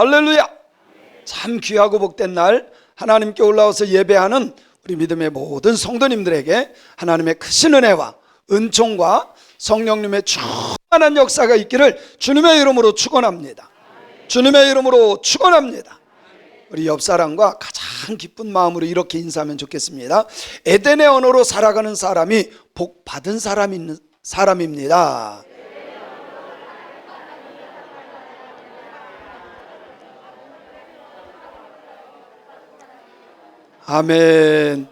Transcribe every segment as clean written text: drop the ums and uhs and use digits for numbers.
할렐루야. 참 귀하고 복된 날 하나님께 올라와서 예배하는 우리 믿음의 모든 성도님들에게 하나님의 크신 은혜와 은총과 성령님의 충만한 역사가 있기를 주님의 이름으로 축원합니다. 주님의 이름으로 축원합니다. 우리 옆 사람과 가장 기쁜 마음으로 이렇게 인사하면 좋겠습니다. 에덴의 언어로 살아가는 사람이 복 받은 사람입니다. 아멘.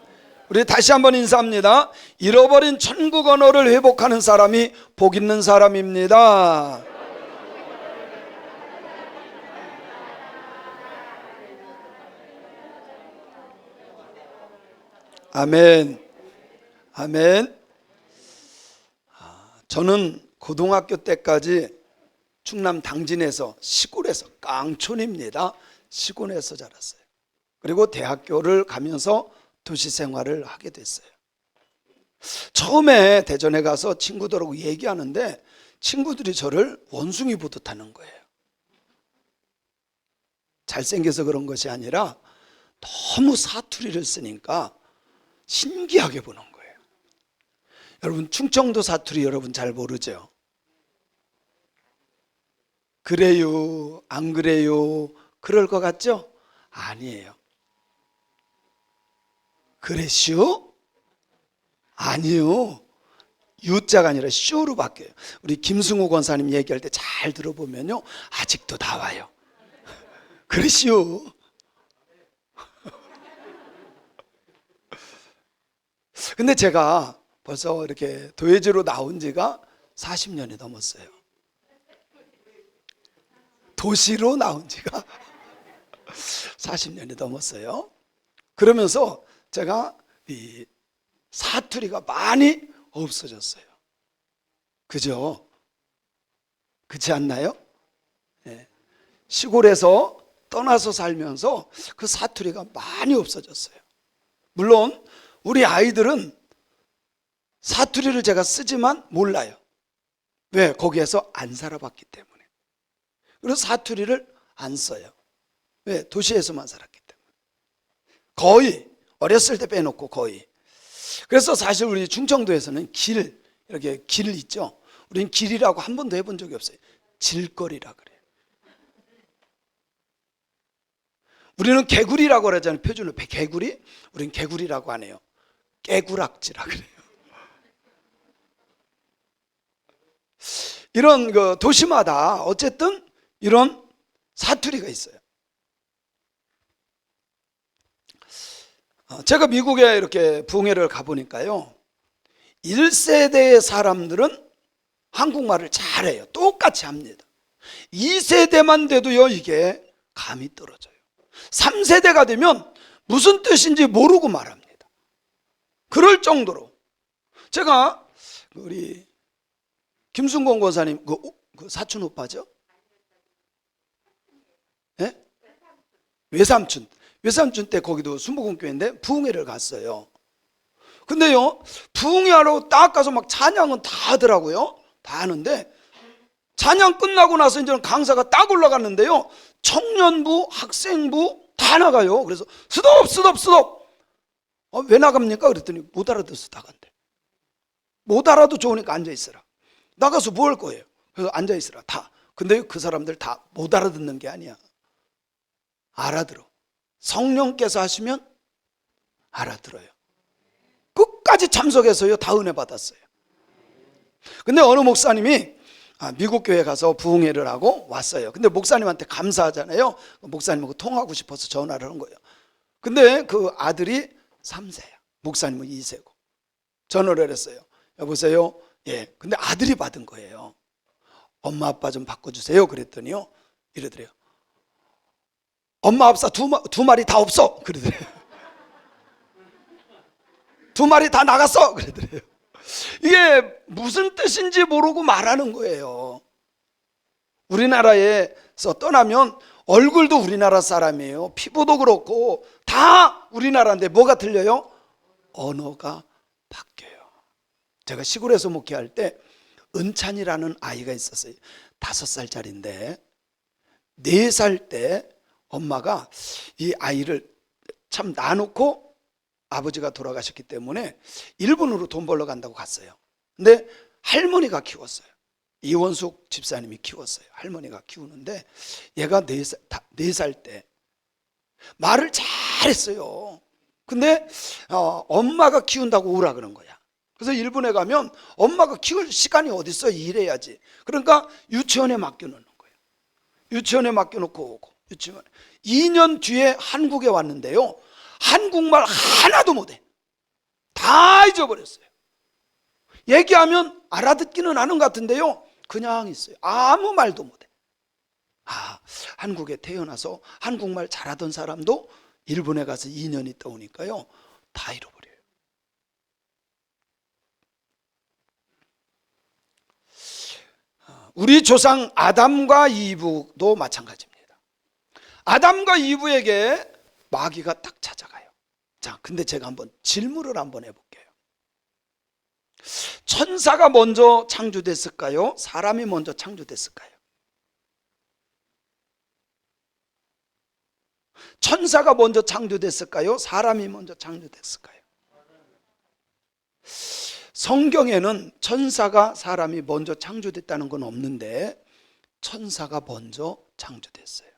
우리 다시 한번 인사합니다. 잃어버린 천국 언어를 회복하는 사람이 복 있는 사람입니다. 아멘. 아멘. 저는 고등학교 때까지 충남 당진에서 시골에서 깡촌입니다. 시골에서 자랐어요. 그리고 대학교를 가면서 도시 생활을 하게 됐어요. 처음에 대전에 가서 친구들하고 얘기하는데 친구들이 저를 원숭이 보듯 하는 거예요. 잘생겨서 그런 것이 아니라 너무 사투리를 쓰니까 신기하게 보는 거예요. 여러분, 충청도 사투리 여러분 잘 모르죠? 그래요, 안 그래요, 그럴 것 같죠? 아니에요. 그래쇼? 아니요. 유자가 아니라 쇼로 바뀌어요. 우리 김승호 권사님 얘기할 때 잘 들어보면요, 아직도 나와요. 그래쇼? 근데 제가 벌써 이렇게 도예지로 나온 지가 40년이 넘었어요. 도시로 나온 지가 40년이 넘었어요. 그러면서 제가 이 사투리가 많이 없어졌어요. 그죠? 그렇지 않나요? 네. 시골에서 떠나서 살면서 그 사투리가 많이 없어졌어요. 물론 우리 아이들은 사투리를 제가 쓰지만 몰라요. 왜? 거기에서 안 살아봤기 때문에. 그래서 사투리를 안 써요. 왜? 도시에서만 살았기 때문에. 거의 어렸을 때 빼놓고 거의. 그래서 사실 우리 충청도에서는 이렇게 길 있죠. 우리는 길이라고 한 번도 해본 적이 없어요. 질거리라 그래요. 우리는 개구리라고 그러잖아요. 표준어로 개구리? 우리는 개구리라고 안 해요. 깨구락지라 그래요. 이런 그 도시마다 어쨌든 이런 사투리가 있어요. 제가 미국에 이렇게 부흥회를 가보니까요, 1세대의 사람들은 한국말을 잘해요. 똑같이 합니다. 2세대만 돼도요, 이게 감이 떨어져요. 3세대가 되면 무슨 뜻인지 모르고 말합니다. 그럴 정도로. 제가 우리 김순곤 권사님 그 사촌 오빠죠? 네? 외삼촌 때 거기도 순복음교회인데 부흥회를 갔어요. 근데요, 부흥회하러 딱 가서 막 찬양은 다 하더라고요. 다 하는데 찬양 끝나고 나서 이제는 강사가 딱 올라갔는데요, 청년부, 학생부 다 나가요. 그래서 스톱. 왜 나갑니까? 그랬더니 못 알아듣어서 나간대. 못 알아도 좋으니까 앉아있으라. 나가서 뭐 할 거예요? 그래서 앉아있으라. 다. 근데 그 사람들 다 못 알아듣는 게 아니야. 알아들어. 성령께서 하시면 알아들어요. 끝까지 참석해서요, 다 은혜 받았어요. 근데 어느 목사님이 미국 교회 가서 부흥회를 하고 왔어요. 근데 목사님한테 감사하잖아요. 목사님하고 통하고 싶어서 전화를 한 거예요. 근데 그 아들이 3세야. 목사님은 2세고. 전화를 했어요. 여보세요? 예. 근데 아들이 받은 거예요. 엄마 아빠 좀 바꿔주세요. 그랬더니요, 이러더래요. 엄마 아빠 두 마리 다 없어. 그러더래요. 두 마리 다 나갔어. 그러더래요. 이게 무슨 뜻인지 모르고 말하는 거예요. 우리나라에서 떠나면 얼굴도 우리나라 사람이에요. 피부도 그렇고 다 우리나라인데 뭐가 틀려요? 언어가 바뀌어요. 제가 시골에서 목회할 때 은찬이라는 아이가 있었어요. 5살짜리인데 4살 때 엄마가 이 아이를 참 놔놓고 아버지가 돌아가셨기 때문에 일본으로 돈 벌러 간다고 갔어요. 근데 할머니가 키웠어요. 이원숙 집사님이 키웠어요. 할머니가 키우는데 얘가 4살 때 말을 잘했어요. 근데 엄마가 키운다고 오라 그런 거야. 그래서 일본에 가면 엄마가 키울 시간이 어디 있어? 일해야지. 그러니까 유치원에 맡겨놓는 거예요. 유치원에 맡겨놓고 오고, 유치원 2년 뒤에 한국에 왔는데요, 한국말 하나도 못해. 다 잊어버렸어요. 얘기하면 알아듣기는 하는 것 같은데요, 그냥 있어요. 아무 말도 못해. 한국에 태어나서 한국말 잘하던 사람도 일본에 가서 2년 있다 오니까요, 다 잃어버려요. 우리 조상 아담과 이브도 마찬가지입니다. 아담과 이브에게 마귀가 딱 찾아가요. 자, 근데 제가 한번 질문을 한번 해볼게요. 천사가 먼저 창조됐을까요? 사람이 먼저 창조됐을까요? 천사가 먼저 창조됐을까요? 사람이 먼저 창조됐을까요? 성경에는 천사가 사람이 먼저 창조됐다는 건 없는데 천사가 먼저 창조됐어요.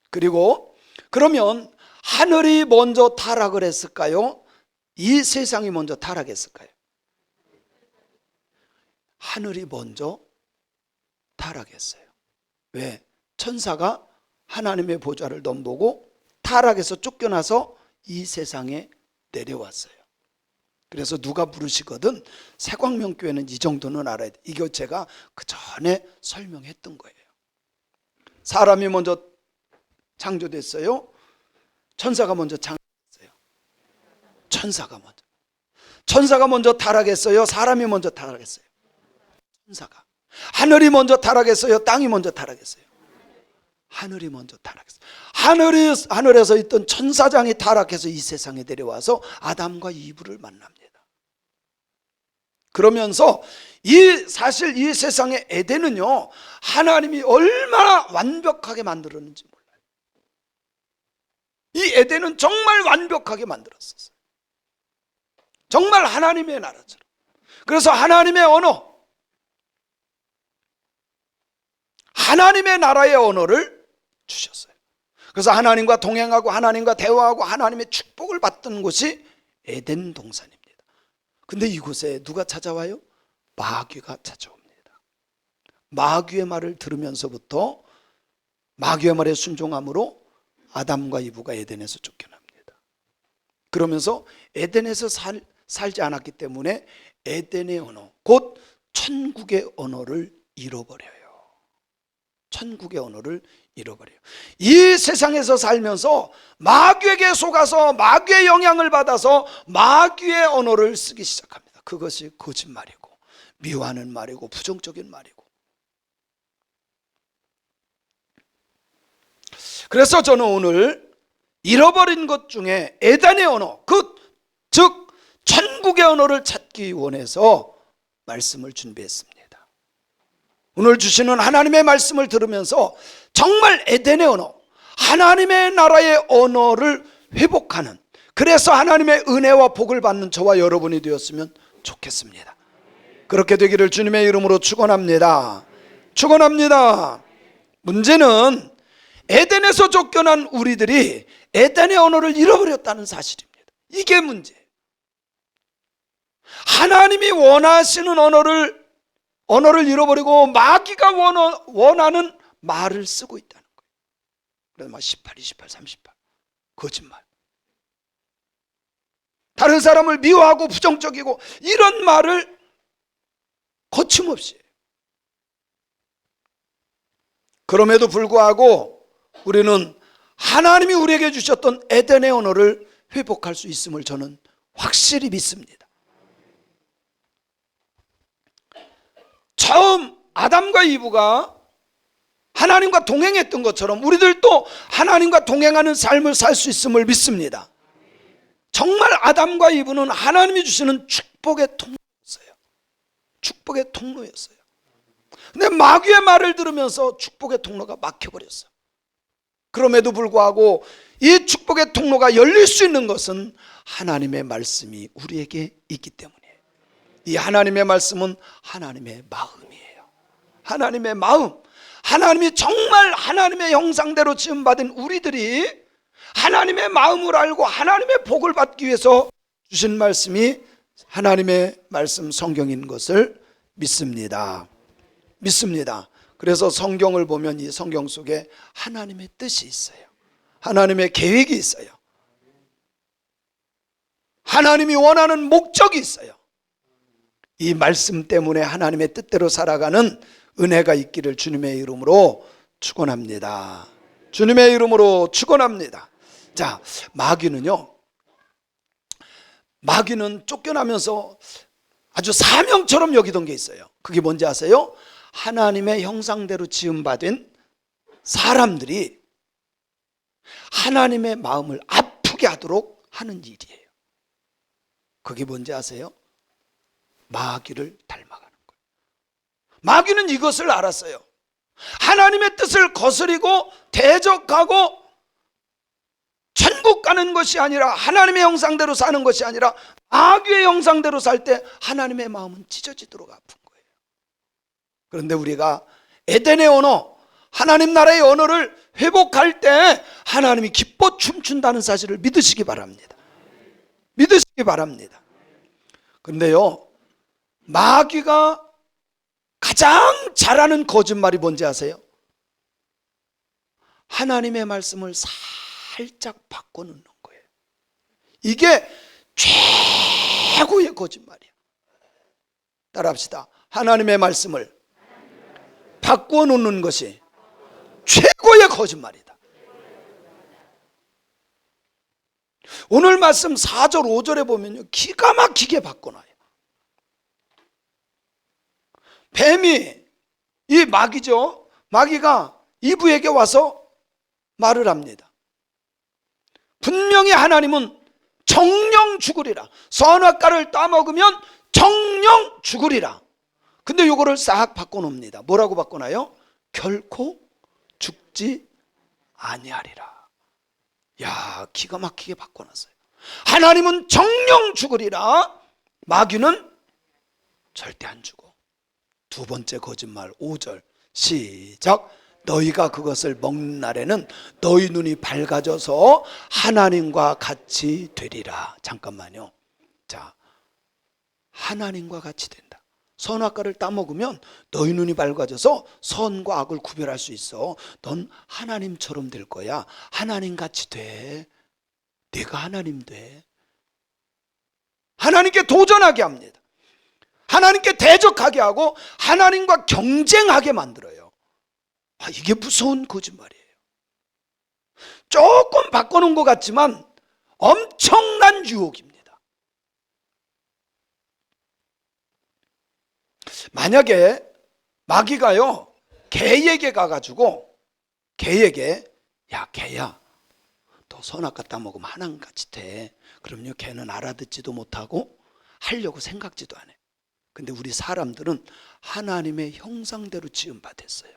그리고 그러면 하늘이 먼저 타락을 했을까요? 이 세상이 먼저 타락했을까요? 하늘이 먼저 타락했어요. 왜? 천사가 하나님의 보좌를 넘보고 타락해서 쫓겨나서 이 세상에 내려왔어요. 그래서 누가 부르시거든 새광명교회는 이 정도는 알아야 돼. 이거 제가 그 전에 설명했던 거예요. 사람이 먼저 창조됐어요? 천사가 먼저 창조됐어요? 천사가 먼저 타락했어요? 사람이 먼저 타락했어요? 천사가. 하늘이 먼저 타락했어요? 땅이 먼저 타락했어요? 하늘이 먼저 타락했어요. 하늘에서 있던 천사장이 타락해서 이 세상에 내려와서 아담과 이브를 만납니다. 그러면서 사실 이 세상의 에덴은요, 하나님이 얼마나 완벽하게 만들었는지 몰라요. 이 에덴은 정말 완벽하게 만들었었어요. 정말 하나님의 나라처럼. 그래서 하나님의 언어, 하나님의 나라의 언어를 주셨어요. 그래서 하나님과 동행하고 하나님과 대화하고 하나님의 축복을 받던 곳이 에덴 동산입니다. 근데 이곳에 누가 찾아와요? 마귀가 찾아옵니다. 마귀의 말을 들으면서부터 마귀의 말에 순종함으로 아담과 이브가 에덴에서 쫓겨납니다. 그러면서 에덴에서 살지 않았기 때문에 에덴의 언어, 곧 천국의 언어를 잃어버려요. 천국의 언어를 잃어버려요. 이 세상에서 살면서 마귀에게 속아서 마귀의 영향을 받아서 마귀의 언어를 쓰기 시작합니다. 그것이 거짓말이고 미워하는 말이고 부정적인 말이고. 그래서 저는 오늘 잃어버린 것 중에 에덴의 언어, 즉 천국의 언어를 찾기 원해서 말씀을 준비했습니다. 오늘 주시는 하나님의 말씀을 들으면서 정말 에덴의 언어, 하나님의 나라의 언어를 회복하는, 그래서 하나님의 은혜와 복을 받는 저와 여러분이 되었으면 좋겠습니다. 그렇게 되기를 주님의 이름으로 축원합니다. 축원합니다. 문제는 에덴에서 쫓겨난 우리들이 에덴의 언어를 잃어버렸다는 사실입니다. 이게 문제예요. 하나님이 원하시는 언어를 잃어버리고 마귀가 원하는 말을 쓰고 있다는 거예요. 그래서 막 18, 28, 38 거짓말. 다른 사람을 미워하고 부정적이고 이런 말을 거침없이. 그럼에도 불구하고 우리는 하나님이 우리에게 주셨던 에덴의 언어를 회복할 수 있음을 저는 확실히 믿습니다. 처음 아담과 이브가 하나님과 동행했던 것처럼 우리들도 하나님과 동행하는 삶을 살 수 있음을 믿습니다. 정말 아담과 이브는 하나님이 주시는 축복의 통로였어요. 축복의 통로였어요. 근데 마귀의 말을 들으면서 축복의 통로가 막혀버렸어. 그럼에도 불구하고 이 축복의 통로가 열릴 수 있는 것은 하나님의 말씀이 우리에게 있기 때문이에요. 이 하나님의 말씀은 하나님의 마음이에요. 하나님의 마음. 하나님이 정말 하나님의 형상대로 지음받은 우리들이 하나님의 마음을 알고 하나님의 복을 받기 위해서 주신 말씀이 하나님의 말씀 성경인 것을 믿습니다. 그래서 성경을 보면 이 성경 속에 하나님의 뜻이 있어요. 하나님의 계획이 있어요. 하나님이 원하는 목적이 있어요. 이 말씀 때문에 하나님의 뜻대로 살아가는 은혜가 있기를 주님의 이름으로 축원합니다. 주님의 이름으로 축원합니다. 자, 마귀는 쫓겨나면서 아주 사명처럼 여기던 게 있어요. 그게 뭔지 아세요? 하나님의 형상대로 지음받은 사람들이 하나님의 마음을 아프게 하도록 하는 일이에요. 그게 뭔지 아세요? 마귀를 닮아가는 거예요. 마귀는 이것을 알았어요. 하나님의 뜻을 거스리고 대적하고 천국 가는 것이 아니라, 하나님의 형상대로 사는 것이 아니라 마귀의 형상대로 살 때 하나님의 마음은 찢어지도록 아픈 거예요. 그런데 우리가 에덴의 언어, 하나님 나라의 언어를 회복할 때 하나님이 기뻐 춤춘다는 사실을 믿으시기 바랍니다. 그런데요, 마귀가 가장 잘하는 거짓말이 뭔지 아세요? 하나님의 말씀을 살짝 바꿔놓는 거예요. 이게 최고의 거짓말이야. 따라합시다. 하나님의 말씀을 바꿔놓는 것이 최고의 거짓말이다. 오늘 말씀 4절 5절에 보면요, 기가 막히게 바꿔놔요. 뱀이, 이 마귀죠, 마귀가 이브에게 와서 말을 합니다. 분명히 하나님은 정령 죽으리라, 선악과를 따먹으면 정령 죽으리라. 근데 이거를 싹 바꿔놓습니다. 뭐라고 바꿔놔요? 결코 죽지 아니하리라. 야, 기가 막히게 바꿔놨어요. 하나님은 정령 죽으리라, 마귀는 절대 안 죽어. 두 번째 거짓말 5절 시작. 너희가 그것을 먹는 날에는 너희 눈이 밝아져서 하나님과 같이 되리라. 잠깐만요. 자, 하나님과 같이 된다. 선악과를 따먹으면 너희 눈이 밝아져서 선과 악을 구별할 수 있어. 넌 하나님처럼 될 거야. 하나님 같이 돼. 네가 하나님 돼. 하나님께 도전하게 합니다. 하나님께 대적하게 하고 하나님과 경쟁하게 만들어요. 이게 무서운 거짓말이에요. 조금 바꿔놓은 것 같지만 엄청난 유혹입니다. 만약에 마귀가요, 개에게 가가지고 개에게, 야 개야, 너 선악과 따먹으면 하나님같이 돼. 그럼요, 개는 알아듣지도 못하고 하려고 생각지도 안 해. 근데 우리 사람들은 하나님의 형상대로 지음받았어요.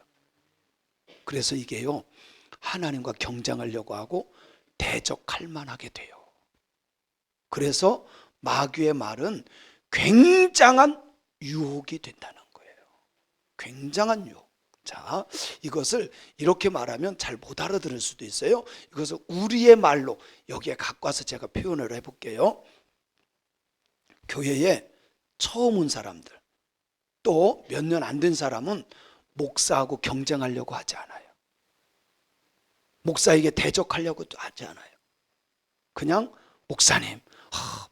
그래서 이게요, 하나님과 경쟁하려고 하고 대적할 만하게 돼요. 그래서 마귀의 말은 굉장한 유혹이 된다는 거예요. 굉장한 유혹. 자, 이것을 이렇게 말하면 잘 못 알아들을 수도 있어요. 이것을 우리의 말로 여기에 갖고 와서 제가 표현을 해볼게요. 교회에 처음 온 사람들, 또 몇 년 안 된 사람은 목사하고 경쟁하려고 하지 않아요. 목사에게 대적하려고도 하지 않아요. 그냥 목사님,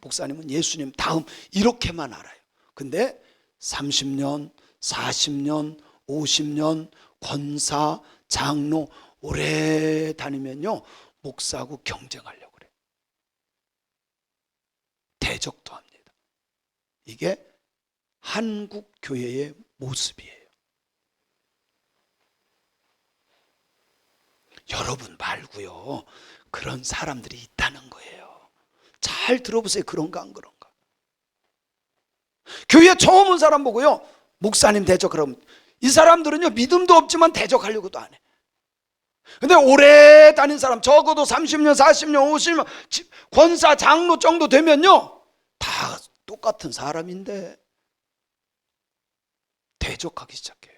목사님은 예수님 다음, 이렇게만 알아요. 근데 30년, 40년, 50년 권사, 장로 오래 다니면요, 목사하고 경쟁하려고 그래요. 대적도 합니다. 이게 한국 교회의 모습이에요. 여러분 말고요, 그런 사람들이 있다는 거예요. 잘 들어보세요. 그런가 안 그런가. 교회 처음 온 사람 보고요, 목사님 대적, 그럼 이 사람들은요, 믿음도 없지만 대적하려고도 안 해. 근데 오래 다닌 사람, 적어도 30년, 40년, 50년 권사, 장로 정도 되면요, 다 똑같은 사람인데 대적하기 시작해요.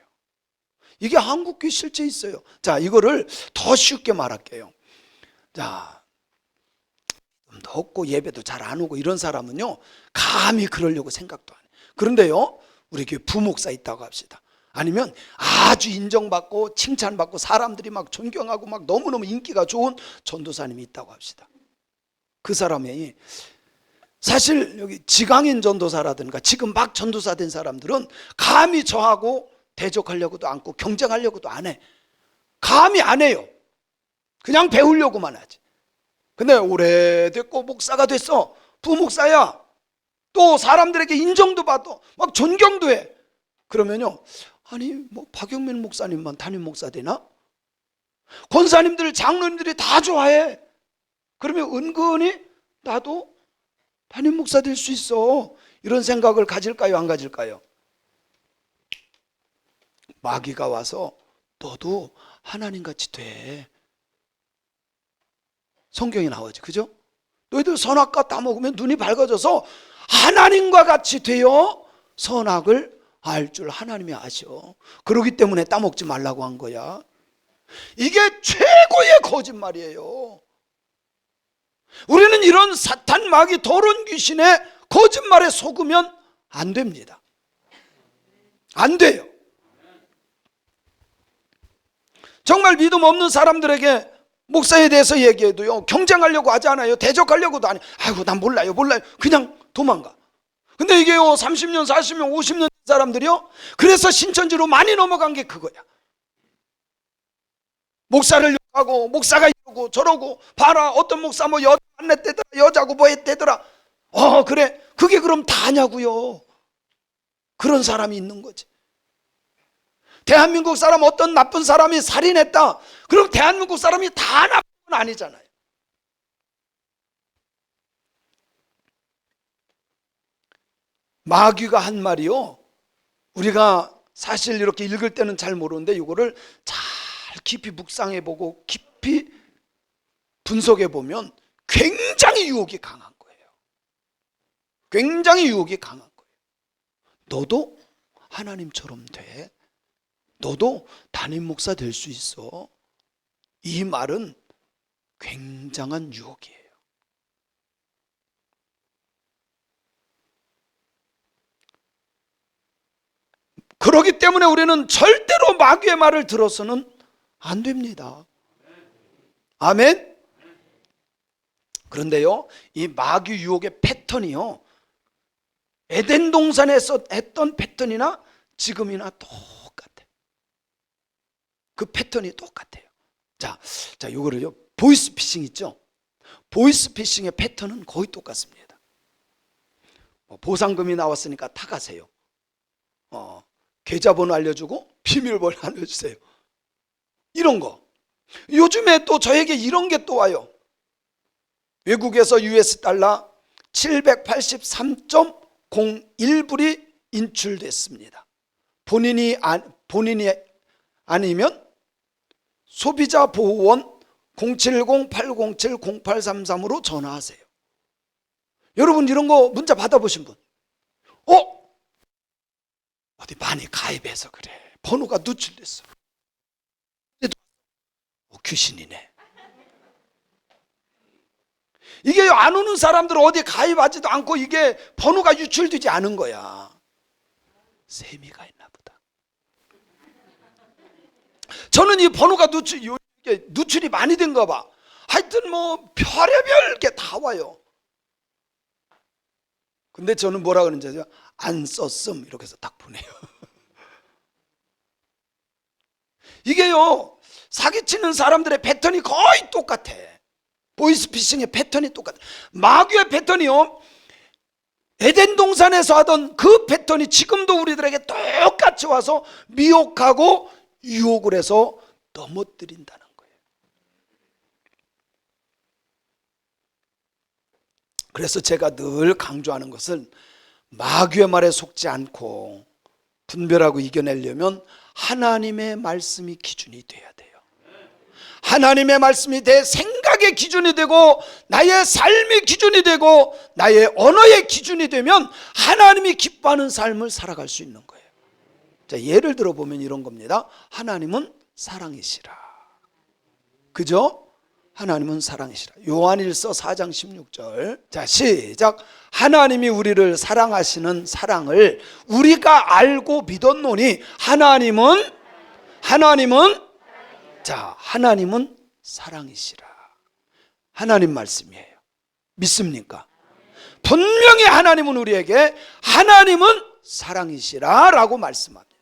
이게 한국교회 실제 있어요. 자, 이거를 더 쉽게 말할게요. 자, 믿음도 없고 예배도 잘 안 오고 이런 사람은요, 감히 그러려고 생각도 안 해요. 그런데요, 우리 교회 부목사 있다고 합시다. 아니면 아주 인정받고 칭찬받고 사람들이 막 존경하고 막 너무너무 인기가 좋은 전도사님이 있다고 합시다. 그 사람이 사실 여기 지강인 전도사라든가 지금 막 전도사 된 사람들은 감히 저하고 대적하려고도 않고 경쟁하려고도 안 해. 감히 안 해요. 그냥 배우려고만 하지. 근데 오래됐고 목사가 됐어. 부목사야. 또 사람들에게 인정도 받아. 막 존경도 해. 그러면요, 아니 뭐 박영민 목사님만 담임 목사 되나? 권사님들, 장로님들이 다 좋아해. 그러면 은근히 나도 담임 목사 될 수 있어. 이런 생각을 가질까요, 안 가질까요? 마귀가 와서 너도 하나님같이 돼. 성경에 나오지, 그죠? 너희들 선악과 따먹으면 눈이 밝아져서 하나님과 같이 되어 선악을 알 줄 하나님이 아셔. 그러기 때문에 따먹지 말라고 한 거야. 이게 최고의 거짓말이에요. 우리는 이런 사탄, 마귀, 더러운 귀신의 거짓말에 속으면 안 됩니다. 안 돼요. 정말 믿음 없는 사람들에게 목사에 대해서 얘기해도요, 경쟁하려고 하지 않아요. 대적하려고도 안 해요. 아이고 난 몰라요 그냥 도망가. 근데 이게요, 30년 40년 50년 사람들이요, 그래서 신천지로 많이 넘어간 게 그거야. 목사를 욕하고 목사가 이러고 저러고, 봐라 어떤 목사 뭐 여자 만났대더라, 여자고 뭐 했대더라. 그래, 그게 그럼 다냐고요. 그런 사람이 있는 거지. 대한민국 사람 어떤 나쁜 사람이 살인했다, 그럼 대한민국 사람이 다 나쁜 건 아니잖아요. 마귀가 한 말이요, 우리가 사실 이렇게 읽을 때는 잘 모르는데 이거를 잘 깊이 묵상해보고 깊이 분석해보면 굉장히 유혹이 강한 거예요. 굉장히 유혹이 강한 거예요. 너도 하나님처럼 돼. 너도 담임 목사 될 수 있어. 이 말은 굉장한 유혹이에요. 그렇기 때문에 우리는 절대로 마귀의 말을 들어서는 안 됩니다. 아멘. 그런데요, 이 마귀 유혹의 패턴이요, 에덴 동산에서 했던 패턴이나 지금이나 똑같아. 그 패턴이 똑같아요. 자, 요거를요, 보이스피싱 있죠? 보이스피싱의 패턴은 거의 똑같습니다. 보상금이 나왔으니까 타가세요. 계좌번호 알려주고 비밀번호 알려주세요. 이런 거. 요즘에 또 저에게 이런 게 또 와요. 외국에서 US 달러 783.01불이 인출됐습니다. 본인이 아니면 소비자보호원 070-807-0833으로 전화하세요. 여러분 이런 거 문자 받아보신 분? 어디 많이 가입해서 그래. 번호가 누출됐어. 귀신이네. 이게 안 오는 사람들은 어디 가입하지도 않고 이게 번호가 유출되지 않은 거야. 세미가 있나 보다. 저는 이 번호가 누출이 많이 된가 봐. 하여튼 뭐 별의별 게 다 와요. 근데 저는 뭐라 그러는지 아세요? 안 썼음 이렇게 해서 딱 보내요. 이게요, 사기치는 사람들의 패턴이 거의 똑같아. 보이스피싱의 패턴이 똑같아. 마귀의 패턴이요, 에덴 동산에서 하던 그 패턴이 지금도 우리들에게 똑같이 와서 미혹하고 유혹을 해서 넘어뜨린다는 거예요. 그래서 제가 늘 강조하는 것은 마귀의 말에 속지 않고 분별하고 이겨내려면 하나님의 말씀이 기준이 돼야 돼요. 하나님의 말씀이 내 생각의 기준이 되고 나의 삶의 기준이 되고 나의 언어의 기준이 되면 하나님이 기뻐하는 삶을 살아갈 수 있는 거예요. 자, 예를 들어 보면 이런 겁니다. 하나님은 사랑이시라. 그죠? 하나님은 사랑이시라. 요한일서 4장 16절. 자, 시작. 하나님이 우리를 사랑하시는 사랑을 우리가 알고 믿었노니 하나님은 사랑이시라. 하나님 말씀이에요. 믿습니까? 분명히 하나님은 우리에게 하나님은 사랑이시라 라고 말씀합니다.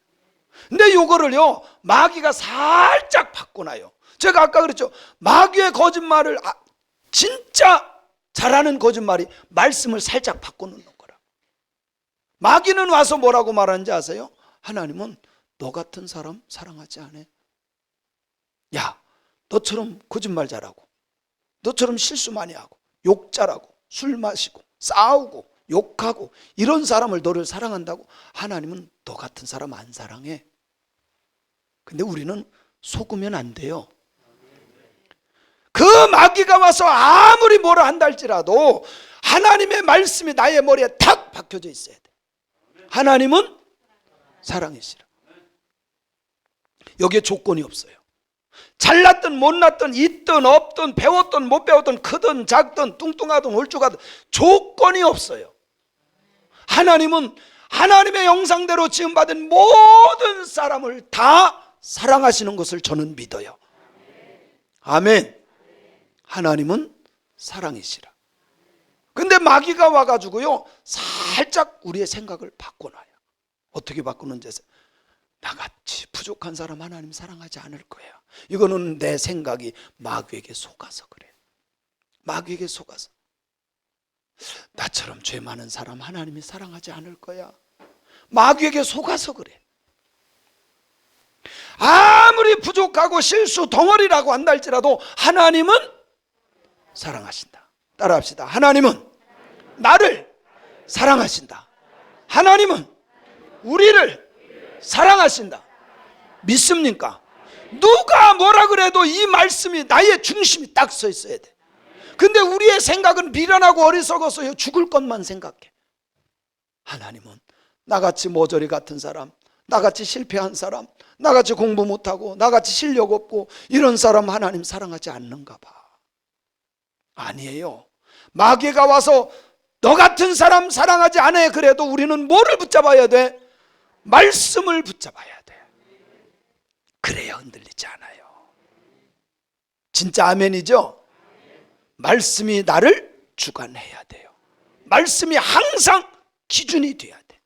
근데 요거를요 마귀가 살짝 바꿔놔요. 제가 아까 그랬죠. 마귀의 거짓말을 진짜 잘하는 거짓말이 말씀을 살짝 바꿔놓는 거라. 마귀는 와서 뭐라고 말하는지 아세요? 하나님은 너 같은 사람 사랑하지 않아. 야, 너처럼 거짓말 잘하고 너처럼 실수 많이 하고 욕 잘하고 술 마시고 싸우고 욕하고 이런 사람을 너를 사랑한다고? 하나님은 너 같은 사람 안 사랑해. 근데 우리는 속으면 안 돼요. 그 마귀가 와서 아무리 뭐라 한다 할지라도 하나님의 말씀이 나의 머리에 탁 박혀져 있어야 돼. 하나님은 사랑이시라. 여기에 조건이 없어요. 잘났든 못났든 있든 없든 배웠든 못 배웠든 크든 작든 뚱뚱하든 홀쭉하든 조건이 없어요. 하나님은 하나님의 형상대로 지음받은 모든 사람을 다 사랑하시는 것을 저는 믿어요. 아멘. 하나님은 사랑이시라. 근데 마귀가 와가지고요 살짝 우리의 생각을 바꿔놔요. 어떻게 바꾸는지 아세요? 나같이 부족한 사람 하나님 사랑하지 않을 거야. 이거는 내 생각이 마귀에게 속아서 그래. 마귀에게 속아서. 나처럼 죄 많은 사람 하나님이 사랑하지 않을 거야. 마귀에게 속아서 그래. 아무리 부족하고 실수 덩어리라고 한다 할지라도 하나님은 사랑하신다. 따라합시다. 하나님은 나를 사랑하신다. 하나님은 우리를 사랑하신다. 믿습니까? 누가 뭐라 그래도 이 말씀이 나의 중심이 딱 서 있어야 돼. 근데 우리의 생각은 미련하고 어리석어서 죽을 것만 생각해. 하나님은 나같이 모조리 같은 사람, 나같이 실패한 사람, 나같이 공부 못하고 나같이 실력 없고 이런 사람 하나님 사랑하지 않는가 봐. 아니에요. 마귀가 와서 너 같은 사람 사랑하지 않아. 그래도 우리는 뭐를 붙잡아야 돼? 말씀을 붙잡아야 돼. 그래야 흔들리지 않아요. 진짜 아멘이죠? 말씀이 나를 주관해야 돼요. 말씀이 항상 기준이 돼야 돼.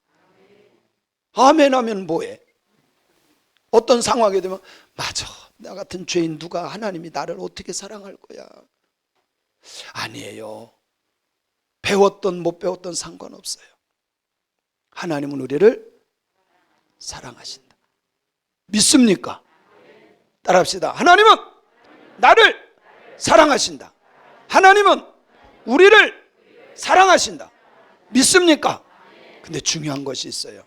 아멘 하면 뭐해? 어떤 상황이 되면 맞아, 나 같은 죄인 누가 하나님이 나를 어떻게 사랑할 거야? 아니에요. 배웠던 못 배웠던 상관없어요. 하나님은 우리를 사랑하신다. 믿습니까? 따라합시다. 하나님은 나를 사랑하신다. 하나님은 우리를 사랑하신다. 믿습니까? 근데 중요한 것이 있어요.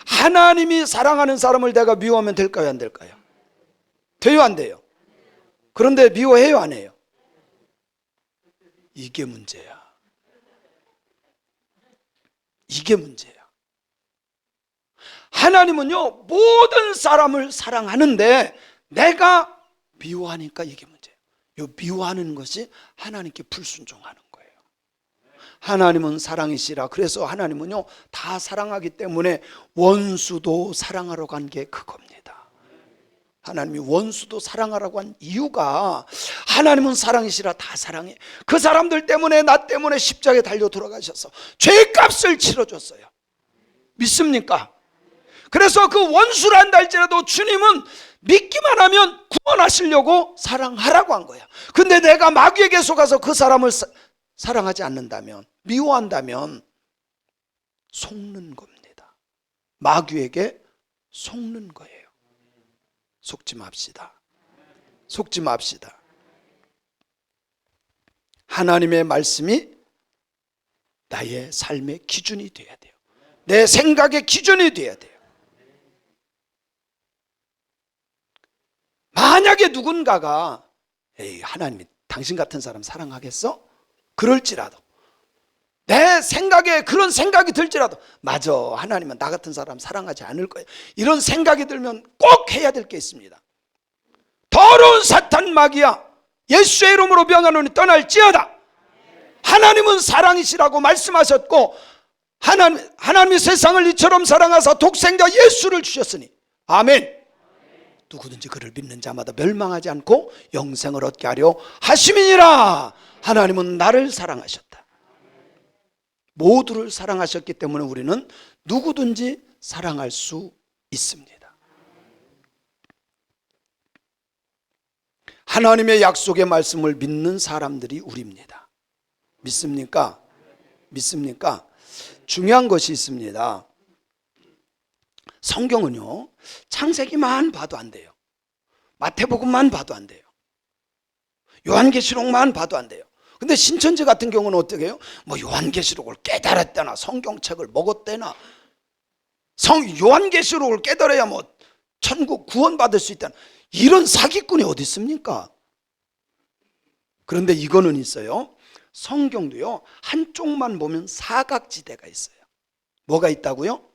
하나님이 사랑하는 사람을 내가 미워하면 될까요? 안 될까요? 돼요? 안 돼요? 그런데 미워해요? 안 해요? 이게 문제야. 이게 문제야. 하나님은요 모든 사람을 사랑하는데 내가 미워하니까 이게 문제예요. 이 미워하는 것이 하나님께 불순종하는 거예요. 하나님은 사랑이시라. 그래서 하나님은요 다 사랑하기 때문에 원수도 사랑하러 간 게 그겁니다. 하나님이 원수도 사랑하라고 한 이유가 하나님은 사랑이시라. 다 사랑해. 그 사람들 때문에 나 때문에 십자가에 달려 돌아가셔서 죄값을 치러줬어요. 믿습니까? 그래서 그 원수란다 할지라도 주님은 믿기만 하면 구원하시려고 사랑하라고 한 거야. 근데 내가 마귀에게 속아서 그 사람을 사랑하지 않는다면, 미워한다면 속는 겁니다. 마귀에게 속는 거예요. 속지 맙시다. 속지 맙시다. 하나님의 말씀이 나의 삶의 기준이 돼야 돼요. 내 생각의 기준이 돼야 돼요. 만약에 누군가가 에이, 하나님이 당신 같은 사람 사랑하겠어? 그럴지라도, 내 생각에 그런 생각이 들지라도, 맞아, 하나님은 나 같은 사람 사랑하지 않을 거야, 이런 생각이 들면 꼭 해야 될 게 있습니다. 더러운 사탄 마귀야, 예수의 이름으로 명하노니 떠날지어다. 하나님은 사랑이시라고 말씀하셨고, 하나님이 세상을 이처럼 사랑하사 독생자 예수를 주셨으니, 아멘. 누구든지 그를 믿는 자마다 멸망하지 않고 영생을 얻게 하려 하심이니라. 하나님은 나를 사랑하셨다. 모두를 사랑하셨기 때문에 우리는 누구든지 사랑할 수 있습니다. 하나님의 약속의 말씀을 믿는 사람들이 우리입니다. 믿습니까? 믿습니까? 중요한 것이 있습니다. 성경은요, 창세기만 봐도 안 돼요. 마태복음만 봐도 안 돼요. 요한계시록만 봐도 안 돼요. 근데 신천지 같은 경우는 어떻게 해요? 뭐 요한계시록을 깨달았다나 성경책을 먹었대나, 요한계시록을 깨달아야 뭐 천국 구원받을 수 있다나, 이런 사기꾼이 어디 있습니까? 그런데 이거는 있어요. 성경도요, 한쪽만 보면 사각지대가 있어요. 뭐가 있다고요?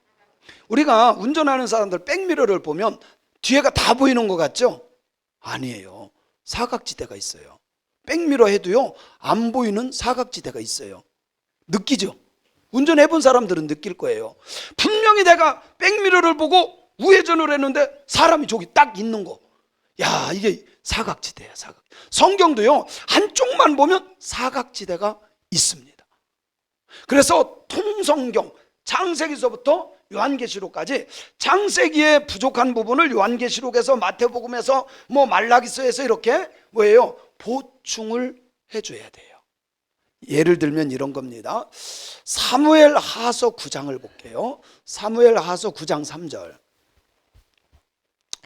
우리가 운전하는 사람들 백미러를 보면 뒤에가 다 보이는 것 같죠? 아니에요. 사각지대가 있어요. 백미러 해도요, 안 보이는 사각지대가 있어요. 느끼죠? 운전해 본 사람들은 느낄 거예요. 분명히 내가 백미러를 보고 우회전을 했는데 사람이 저기 딱 있는 거, 야, 이게 사각지대야, 사각. 성경도요, 한쪽만 보면 사각지대가 있습니다. 그래서 통성경, 창세기서부터 요한계시록까지 창세기의 부족한 부분을 요한계시록에서, 마태복음에서, 뭐 말라기서에서 이렇게 뭐예요? 보충을 해줘야 돼요. 예를 들면 이런 겁니다. 사무엘하서 9장을 볼게요. 사무엘하서 9장 3절.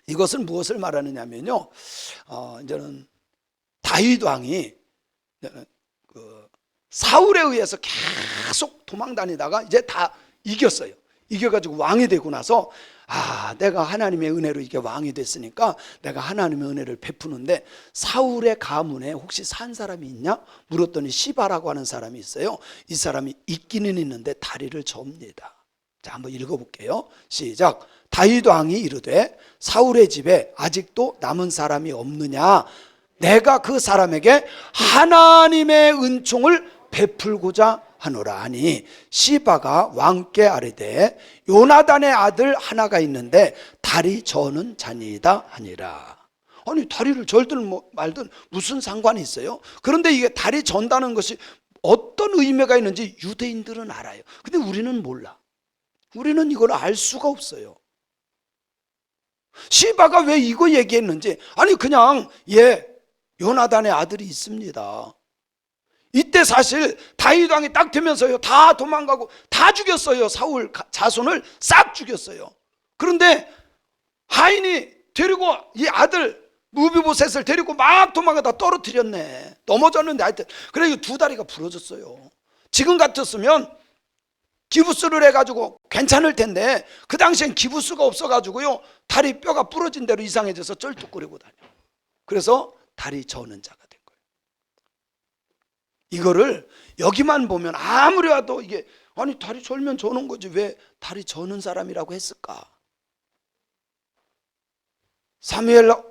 이것은 무엇을 말하느냐면요, 이제는 다윗 왕이 사울에 의해서 계속 도망다니다가 이제 다 이겼어요. 이겨가지고 왕이 되고 나서, 내가 하나님의 은혜로 이게 왕이 됐으니까 내가 하나님의 은혜를 베푸는데, 사울의 가문에 혹시 산 사람이 있냐? 물었더니 시바라고 하는 사람이 있어요. 이 사람이 있기는 있는데 다리를 접니다. 자, 한번 읽어볼게요. 시작. 다윗 왕이 이르되 사울의 집에 아직도 남은 사람이 없느냐? 내가 그 사람에게 하나님의 은총을 베풀고자 하노라 하니, 시바가 왕께 아뢰되 요나단의 아들 하나가 있는데 다리 저는 자니이다 하니라. 아니, 다리를 절든 말든 무슨 상관이 있어요? 그런데 이게 다리 전다는 것이 어떤 의미가 있는지 유대인들은 알아요. 근데 우리는 몰라. 우리는 이걸 알 수가 없어요. 시바가 왜 이거 얘기했는지, 아니 그냥 요나단의 아들이 있습니다. 이때 사실 다윗 왕이 딱 되면서요, 다 도망가고 다 죽였어요. 사울 자손을 싹 죽였어요. 그런데 하인이 데리고 이 아들 무비보셋을 데리고 막 도망가다 떨어뜨렸네. 넘어졌는데 하여튼 그래 두 다리가 부러졌어요. 지금 같았으면 기부스를 해가지고 괜찮을 텐데, 그 당시엔 기부스가 없어가지고요, 다리 뼈가 부러진 대로 이상해져서 쩔뚝거리고 다녀. 그래서 다리 저는 자가 된 거예요. 이거를 여기만 보면 아무리 와도 이게, 아니 다리 절면 저는 거지 왜 다리 저는 사람이라고 했을까? 사무엘하서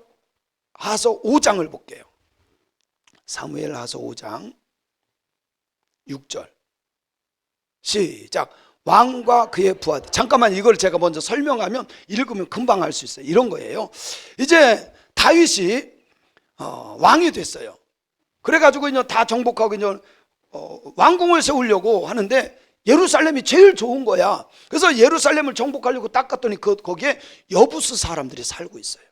5장을 볼게요. 사무엘하서 5장 6절 시작. 왕과 그의 부하들. 잠깐만, 이걸 제가 먼저 설명하면 읽으면 금방 알 수 있어요. 이런 거예요. 이제 다윗이 왕이 됐어요. 그래가지고 이제 다 정복하고 이제 왕궁을 세우려고 하는데 예루살렘이 제일 좋은 거야. 그래서 예루살렘을 정복하려고 딱 갔더니 거기에 여부스 사람들이 살고 있어요.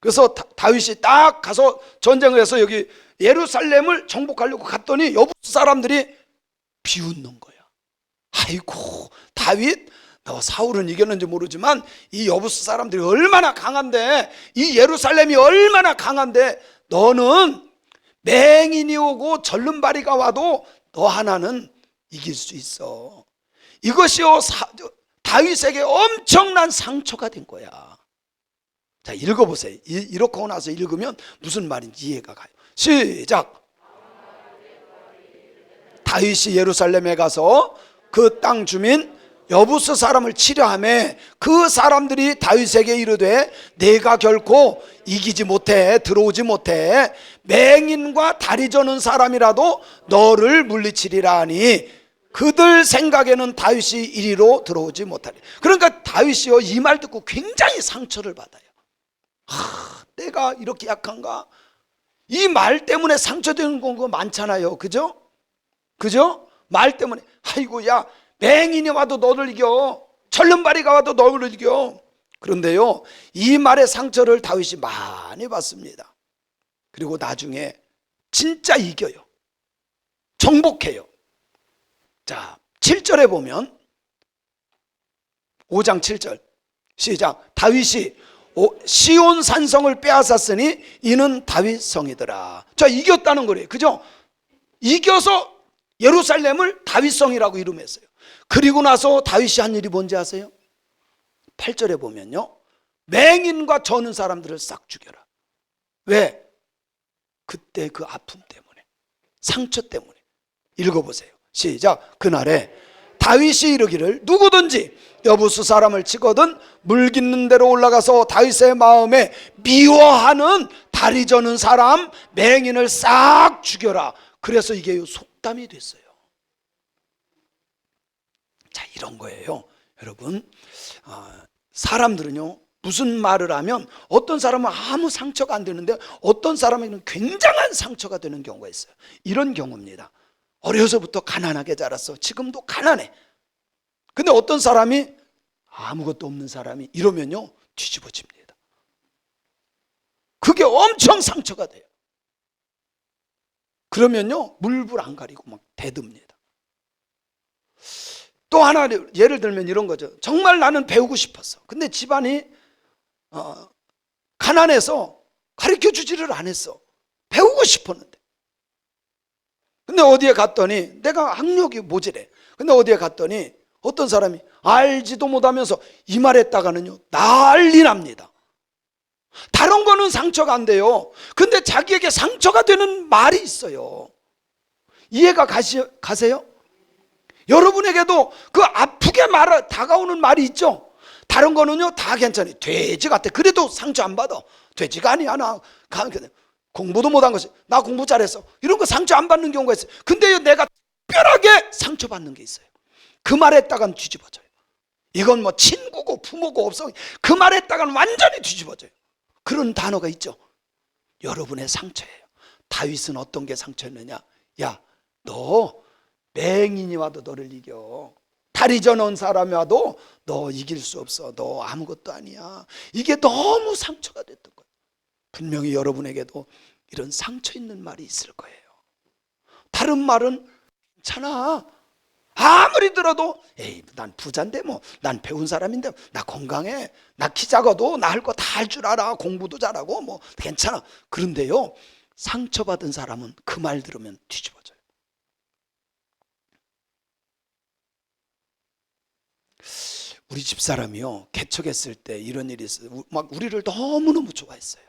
그래서 다윗이 딱 가서 전쟁을 해서 여기 예루살렘을 정복하려고 갔더니 여부스 사람들이 비웃는 거야. 아이고 다윗, 너 사울은 이겼는지 모르지만 이 여부스 사람들이 얼마나 강한데, 이 예루살렘이 얼마나 강한데, 너는 맹인이 오고 절름발이가 와도 너 하나는 이길 수 있어. 이것이요 다윗에게 엄청난 상처가 된 거야. 자, 읽어보세요. 이렇게 하고 나서 읽으면 무슨 말인지 이해가 가요. 시작. 다윗이 예루살렘에 가서 그 땅 주민 여부스 사람을 치려하며 그 사람들이 다윗에게 이르되 내가 결코 이기지 못해 들어오지 못해 맹인과 다리 저는 사람이라도 너를 물리치리라 하니 그들 생각에는 다윗이 이리로 들어오지 못하리. 그러니까 다윗이요, 이 말 듣고 굉장히 상처를 받아요. 내가 이렇게 약한가? 이 말 때문에 상처되는 거 많잖아요. 그죠? 그죠? 말 때문에 아이고 야 맹인이 와도 너를 이겨, 철름바리가 와도 너를 이겨. 그런데요, 이 말의 상처를 다윗이 많이 받습니다. 그리고 나중에 진짜 이겨요. 정복해요. 자, 7절에 보면 5장 7절 시작. 다윗이 시온 산성을 빼앗았으니 이는 다윗 성이더라. 자, 이겼다는 거래요. 그죠? 이겨서 예루살렘을 다윗성이라고 이름했어요. 그리고 나서 다윗이 한 일이 뭔지 아세요? 8절에 보면요, 맹인과 저는 사람들을 싹 죽여라. 왜? 그때 그 아픔 때문에, 상처 때문에. 읽어보세요. 시작. 그날에 다윗이 이르기를 누구든지 여부스 사람을 치거든 물깃는 대로 올라가서 다윗의 마음에 미워하는 다리 저는 사람 맹인을 싹 죽여라. 그래서 이게 속담이 됐어요. 자, 이런 거예요. 여러분, 사람들은요, 무슨 말을 하면 어떤 사람은 아무 상처가 안 되는데 어떤 사람에게는 굉장한 상처가 되는 경우가 있어요. 이런 경우입니다. 어려서부터 가난하게 자랐어. 지금도 가난해. 근데 어떤 사람이 아무것도 없는 사람이 이러면요, 뒤집어집니다. 그게 엄청 상처가 돼요. 그러면요, 물불 안 가리고 막 대듭니다. 또 하나 예를 들면 이런 거죠. 정말 나는 배우고 싶었어. 근데 집안이 가난해서 가르쳐 주지를 않았어. 배우고 싶었는데. 근데 어디에 갔더니 내가 학력이 모자래. 근데 어디에 갔더니 어떤 사람이 알지도 못하면서 이 말했다가는요, 난리 납니다. 다른 거는 상처가 안 돼요. 근데 자기에게 상처가 되는 말이 있어요. 이해가 가세요? 여러분에게도 그 아프게 다가오는 말이 있죠? 다른 거는요, 다 괜찮아요. 돼지 같아. 그래도 상처 안 받아. 돼지가 아니야. 나 공부도 못한 것이, 나 공부 잘했어. 이런 거 상처 안 받는 경우가 있어요. 근데요, 내가 특별하게 상처받는 게 있어요. 그 말했다간 뒤집어져요. 이건 뭐 친구고 부모고 없어. 그 말했다간 완전히 뒤집어져요. 그런 단어가 있죠. 여러분의 상처예요. 다윗은 어떤 게 상처였느냐? 야, 너 맹인이 와도 너를 이겨. 다리 저는 사람이 와도 너 이길 수 없어. 너 아무것도 아니야. 이게 너무 상처가 됐던 거예요. 분명히 여러분에게도 이런 상처 있는 말이 있을 거예요. 다른 말은 괜찮아. 아무리 들어도 에이, 난 부자인데 뭐, 난 배운 사람인데, 나 건강해, 나 키 작아도 나 할 거 다 할 줄 알아, 공부도 잘하고 뭐 괜찮아. 그런데요, 상처받은 사람은 그 말 들으면 뒤집어져요. 우리 집사람이요, 개척했을 때 이런 일이 있어요. 막 우리를 너무너무 좋아했어요.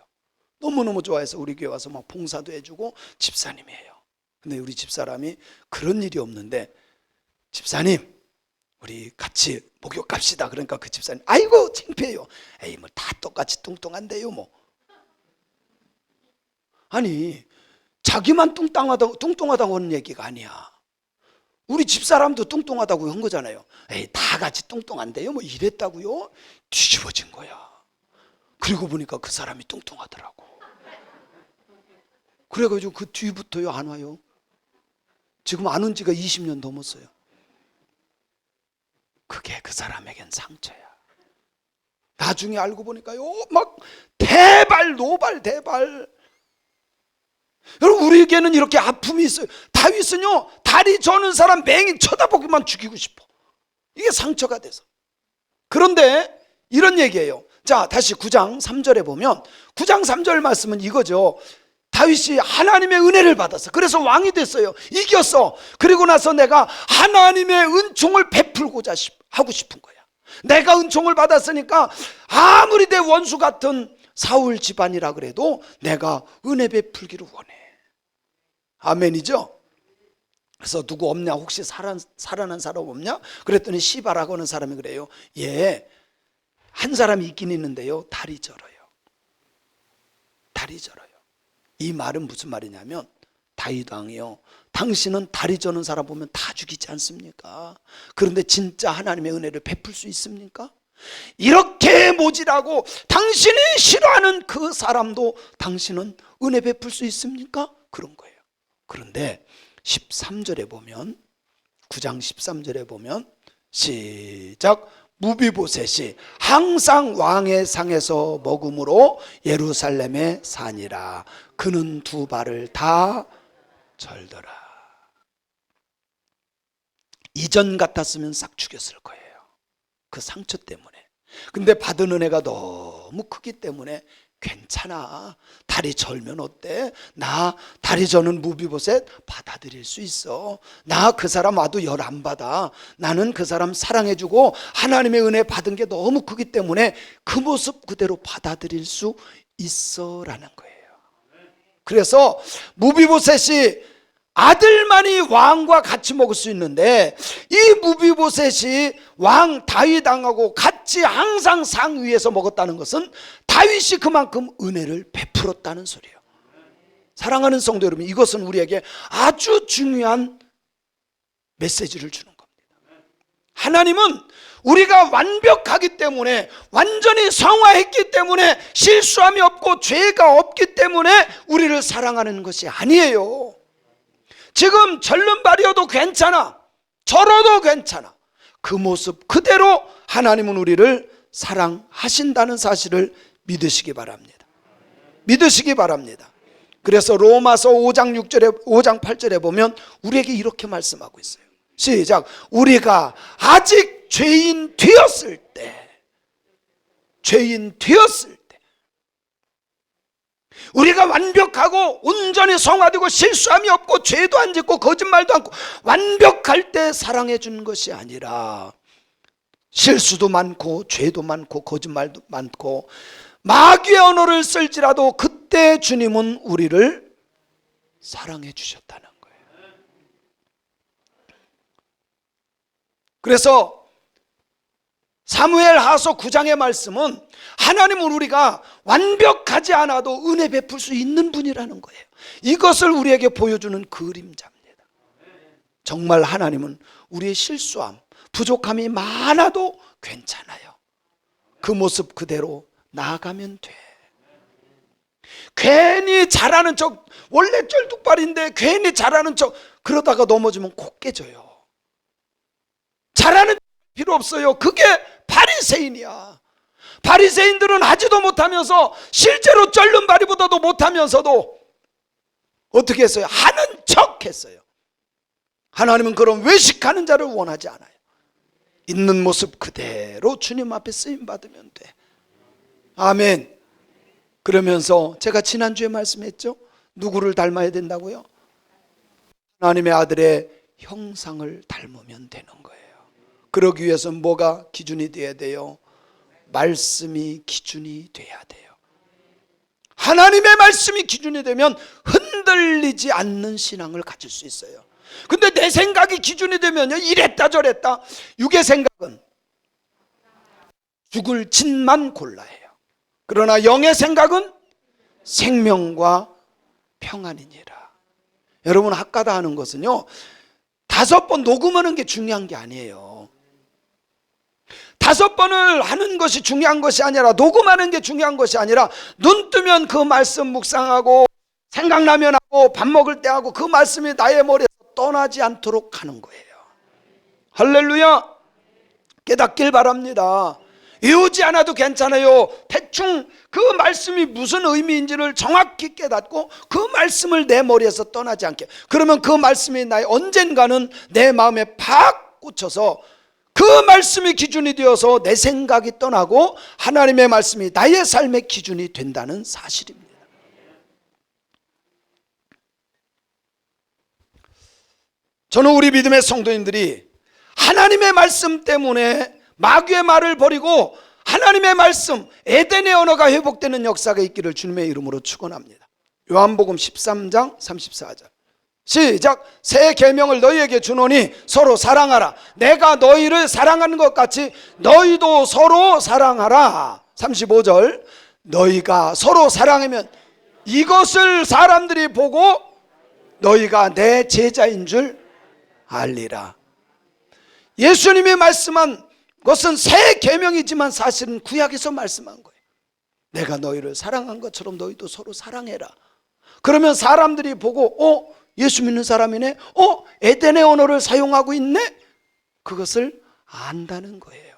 너무너무 좋아해서 우리 교회 와서 막 봉사도 해주고 집사님이에요. 근데 우리 집사람이 그런 일이 없는데, 집사님 우리 같이 목욕 갑시다. 그러니까 그 집사님 아이고 창피해요. 에이 뭐 다 똑같이 뚱뚱한데요 뭐. 아니 자기만 뚱뚱하다고 하는 얘기가 아니야. 우리 집사람도 뚱뚱하다고 한 거잖아요. 에이 다 같이 뚱뚱한데요 뭐 이랬다고요. 뒤집어진 거야. 그리고 보니까 그 사람이 뚱뚱하더라고. 그래가지고 그 뒤부터요 안 와요. 지금 안 온 지가 20년 넘었어요. 그게 그 사람에겐 상처야. 나중에 알고 보니까요, 막 노발. 여러분, 우리에게는 이렇게 아픔이 있어요. 다윗은요, 다리 저는 사람 맹인 쳐다보기만 죽이고 싶어. 이게 상처가 돼서. 그런데 이런 얘기예요. 자, 다시 9장 3절에 보면 9장 3절 말씀은 이거죠. 다윗이 하나님의 은혜를 받았어. 그래서 왕이 됐어요. 이겼어. 그리고 나서 내가 하나님의 은총을 베풀고자 하고 싶은 거야. 내가 은총을 받았으니까 아무리 내 원수 같은 사울 집안이라 그래도 내가 은혜 베풀기를 원해. 아멘이죠? 그래서 누구 없냐? 혹시 살아난 사람 없냐? 그랬더니 시바라고 하는 사람이 그래요. 예, 한 사람이 있긴 있는데요, 다리 절어요. 다리 절어요. 이 말은 무슨 말이냐면, 다윗 왕이요, 당신은 다리 저는 사람 보면 다 죽이지 않습니까? 그런데 진짜 하나님의 은혜를 베풀 수 있습니까? 이렇게 모질하고 당신이 싫어하는 그 사람도 당신은 은혜 베풀 수 있습니까? 그런 거예요. 그런데 13절에 보면, 9장 13절에 보면 시작. 무비보셋이 항상 왕의 상에서 먹음으로 예루살렘에 사니라. 그는 두 발을 다 절더라. 이전 같았으면 싹 죽였을 거예요, 그 상처 때문에. 근데 받은 은혜가 너무 크기 때문에 괜찮아, 다리 절면 어때? 나 다리 저는 무비보셋 받아들일 수 있어. 나 그 사람 와도 열 안 받아. 나는 그 사람 사랑해주고 하나님의 은혜 받은 게 너무 크기 때문에 그 모습 그대로 받아들일 수 있어 라는 거예요. 그래서 무비보셋이 아들만이 왕과 같이 먹을 수 있는데, 이 무비보셋이 왕 다윗 왕하고 같이 항상 상 위에서 먹었다는 것은 다윗이 그만큼 은혜를 베풀었다는 소리예요. 사랑하는 성도 여러분, 이것은 우리에게 아주 중요한 메시지를 주는 겁니다. 하나님은 우리가 완벽하기 때문에, 완전히 성화했기 때문에, 실수함이 없고 죄가 없기 때문에 우리를 사랑하는 것이 아니에요. 지금 절름발이어도 괜찮아, 절어도 괜찮아. 그 모습 그대로 하나님은 우리를 사랑하신다는 사실을 믿으시기 바랍니다. 믿으시기 바랍니다. 그래서 로마서 5장 6절에 5장 8절에 보면 우리에게 이렇게 말씀하고 있어요. 시작. 우리가 아직 죄인 되었을 때, 죄인 되었을 때, 우리가 완벽하고 온전히 성화되고 실수함이 없고 죄도 안 짓고 거짓말도 않고 완벽할 때 사랑해 주는 것이 아니라, 실수도 많고 죄도 많고 거짓말도 많고 마귀의 언어를 쓸지라도 그때 주님은 우리를 사랑해 주셨다는 거예요. 그래서 사무엘하서 9장의 말씀은 하나님은 우리가 완벽하지 않아도 은혜 베풀 수 있는 분이라는 거예요. 이것을 우리에게 보여주는 그림자입니다. 정말 하나님은 우리의 실수함, 부족함이 많아도 괜찮아요. 그 모습 그대로 나아가면 돼. 괜히 잘하는 척, 원래 쩔뚝발인데 괜히 잘하는 척 그러다가 넘어지면 코 깨져요. 잘하는 필요 없어요. 그게 바리새인이야. 바리새인들은 하지도 못하면서, 실제로 쩔는 바리보다도 못하면서도 어떻게 했어요? 하는 척 했어요. 하나님은 그런 외식하는 자를 원하지 않아요. 있는 모습 그대로 주님 앞에 쓰임 받으면 돼. 아멘. 그러면서 제가 지난주에 말씀했죠? 누구를 닮아야 된다고요? 하나님의 아들의 형상을 닮으면 되는 거예요. 그러기 위해서는 뭐가 기준이 돼야 돼요? 말씀이 기준이 돼야 돼요. 하나님의 말씀이 기준이 되면 흔들리지 않는 신앙을 가질 수 있어요. 근데 내 생각이 기준이 되면요, 이랬다 저랬다. 육의 생각은 죽을 짓만 골라해요. 그러나 영의 생각은 생명과 평안이니라. 여러분, 학가다 하는 것은요, 5번 녹음하는 게 중요한 게 아니에요. 5번을 하는 것이 중요한 것이 아니라, 녹음하는 게 중요한 것이 아니라, 눈 뜨면 그 말씀 묵상하고 생각나면 하고 밥 먹을 때 하고 그 말씀이 나의 머리에서 떠나지 않도록 하는 거예요. 할렐루야. 깨닫길 바랍니다. 외우지 않아도 괜찮아요. 대충 그 말씀이 무슨 의미인지를 정확히 깨닫고 그 말씀을 내 머리에서 떠나지 않게, 그러면 그 말씀이 나의 언젠가는 내 마음에 팍 꽂혀서 그 말씀이 기준이 되어서 내 생각이 떠나고 하나님의 말씀이 나의 삶의 기준이 된다는 사실입니다. 저는 우리 믿음의 성도님들이 하나님의 말씀 때문에 마귀의 말을 버리고 하나님의 말씀, 에덴의 언어가 회복되는 역사가 있기를 주님의 이름으로 축원합니다. 요한복음 13장 34절 시작. 새 계명을 너희에게 주노니 서로 사랑하라. 내가 너희를 사랑하는 것 같이 너희도 서로 사랑하라. 35절 너희가 서로 사랑하면 이것을 사람들이 보고 너희가 내 제자인 줄 알리라. 예수님이 말씀한 것은 새 계명이지만 사실은 구약에서 말씀한 거예요. 내가 너희를 사랑한 것처럼 너희도 서로 사랑해라. 그러면 사람들이 보고 예수 믿는 사람이네, 에덴의 언어를 사용하고 있네, 그것을 안다는 거예요.